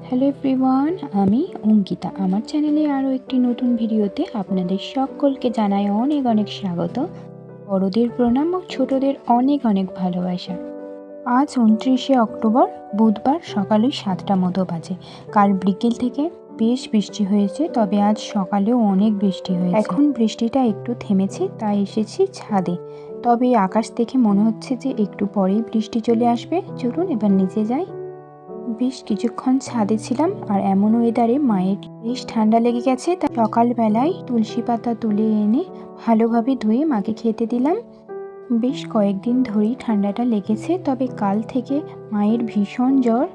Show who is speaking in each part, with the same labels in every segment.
Speaker 1: Hello everyone, আমি অঙ্কিতা। আমার চ্যানেলে আরও একটি নতুন ভিডিওতে আপনাদের সকলকে জানাই অনেক অনেক স্বাগত। বড়দের প্রণাম ও ছোটদের অনেক অনেক ভালোবাসা। আজ 29শে অক্টোবর, বুধবার, সকালে 7টা মতো বাজে। কাল বিকেল থেকে বেশ বৃষ্টি হয়েছে, তবে আজ সকালেও অনেক বৃষ্টি হয়েছে। এখন বৃষ্টিটা একটু থেমেছে, তাই এসেছি ছাদে। তবে আকাশ দেখে মনে হচ্ছে যে একটু পরেই বৃষ্টি চলে আসবে। চলুন এবার নিচে যাই। বেশ কিছুক্ষণ ছাদে ছিলাম, আর এমন ওয়েদারে মায়ের বেশ ঠান্ডা লেগে গেছে। তাই সকালবেলায় তুলসী পাতা তুলে এনে ভালোভাবে ধুয়ে মাকে খেতে দিলাম। বেশ কয়েকদিন ধরেই ঠান্ডাটা লেগেছে, তবে কাল থেকে মায়ের ভীষণ জ্বর,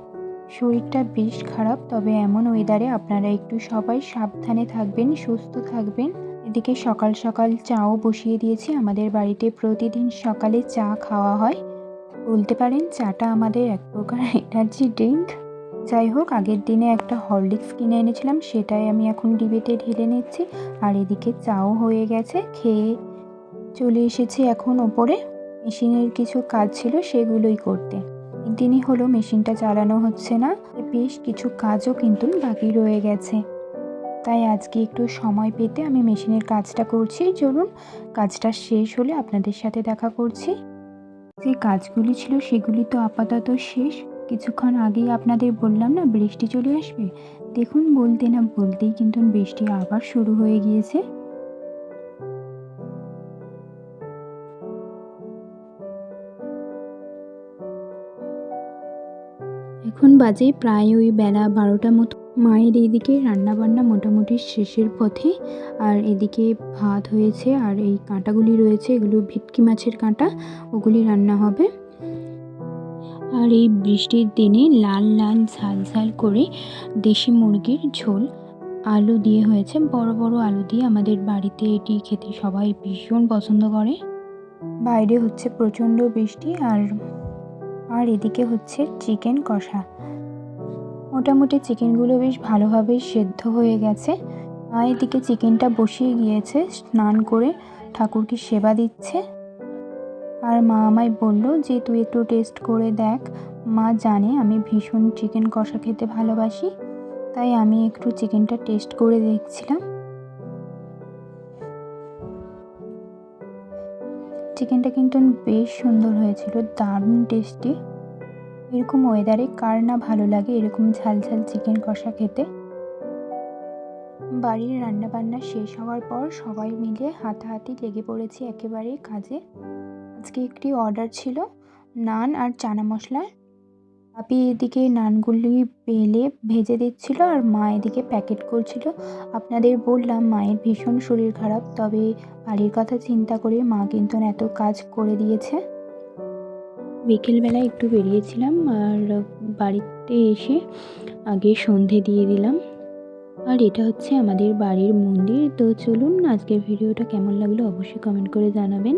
Speaker 1: শরীরটা বেশ খারাপ। তবে এমন ওয়েদারে আপনারা একটু সবাই সাবধানে থাকবেন, সুস্থ থাকবেন। এদিকে সকাল সকাল চাও বসিয়ে দিয়েছি। আমাদের বাড়িতে প্রতিদিন সকালে চা খাওয়া হয়। বলতে পারেন চাটা আমাদের এক প্রকার এনার্জি ড্রিঙ্ক। যাই হোক, আগের দিনে একটা হরলিক্স কিনে এনেছিলাম, সেটাই আমি এখন ডিবেতে ঢেলে নিচ্ছি। আর এদিকে চাও হয়ে গেছে, খেয়ে চলে এসেছি এখন ওপরে। মেশিনের কিছু কাজ ছিল সেগুলোই করতে। একদিনই হলো মেশিনটা চালানো হচ্ছে না, বেশ কিছু কাজও কিন্তু বাকি রয়ে গেছে। তাই আজকে একটু সময় পেতে আমি মেশিনের কাজটা করছি। চলুন কাজটা শেষ হলে আপনাদের সাথে দেখা করছি। যে কাজগুলি ছিল সেগুলি তো আপাতত শেষ। কিছুক্ষণ আগেই আপনাদের বললাম না বৃষ্টি চলে আসবে। দেখুন, বলতে না বলতেই কিন্তু বৃষ্টি আবার শুরু হয়ে গিয়েছে। এখন বাজে প্রায় ওই বেলা 12টা মতো। মায়ের এদিকে রান্নাবান্না মোটামুটি শেষের পথে। আর এদিকে ভাত হয়েছে, আর এই কাঁটাগুলি রয়েছে, এগুলো ভেটকি মাছের কাঁটা, ওগুলি রান্না হবে। আর এই বৃষ্টির দিনে লাল লাল ঝাল ঝাল করে দেশি মুরগির ঝোল আলু দিয়ে হয়েছে, বড় বড় আলু দিয়ে। আমাদের বাড়িতে এটি খেতে সবাই ভীষণ পছন্দ করে। বাইরে হচ্ছে প্রচণ্ড বৃষ্টি। আর এদিকে হচ্ছে চিকেন কষা। মোটামুটি চিকেনগুলো বেশ ভালোভাবে সেদ্ধ হয়ে গেছে। এদিকে চিকেনটা বসিয়ে গিয়েছে, স্নান করে ঠাকুরকে সেবা দিচ্ছে। আর মা আমায় বলল যে তুই একটু টেস্ট করে দেখ। মা জানে আমি ভীষণ চিকেন কষা খেতে ভালোবাসি, তাই আমি একটু চিকেনটা টেস্ট করে দেখছিলাম। চিকেনটা কিন্তু বেশ সুন্দর হয়েছিল, দারুণ টেস্টি। এরকম ওয়েদারে কার না ভালো লাগে এরকম ঝাল ঝাল চিকেন কষা খেতে। বাড়ির রান্নাবান্না শেষ হওয়ার পর সবাই মিলে হাতাহাতি লেগে পড়েছি একেবারে কাজে। আজকে একটি অর্ডার ছিল নান আর চানা মশলা। আপি এদিকে নানগুলি বেলে ভেজে দিচ্ছিল, আর মা এদিকে প্যাকেট করছিল। আপনাদের বললাম মায়ের ভীষণ শরীর খারাপ, তবে বাড়ির কথা চিন্তা করে মা কিন্তু এত কাজ করে দিয়েছে। বিকেলবেলা একটু বেরিয়েছিলাম, আর বাড়িতে এসে আগে সন্ধে দিয়ে দিলাম। আর এটা হচ্ছে আমাদের বাড়ির মন্দির। তো চলুন, আজকের ভিডিওটা কেমন লাগলো অবশ্যই কমেন্ট করে জানাবেন।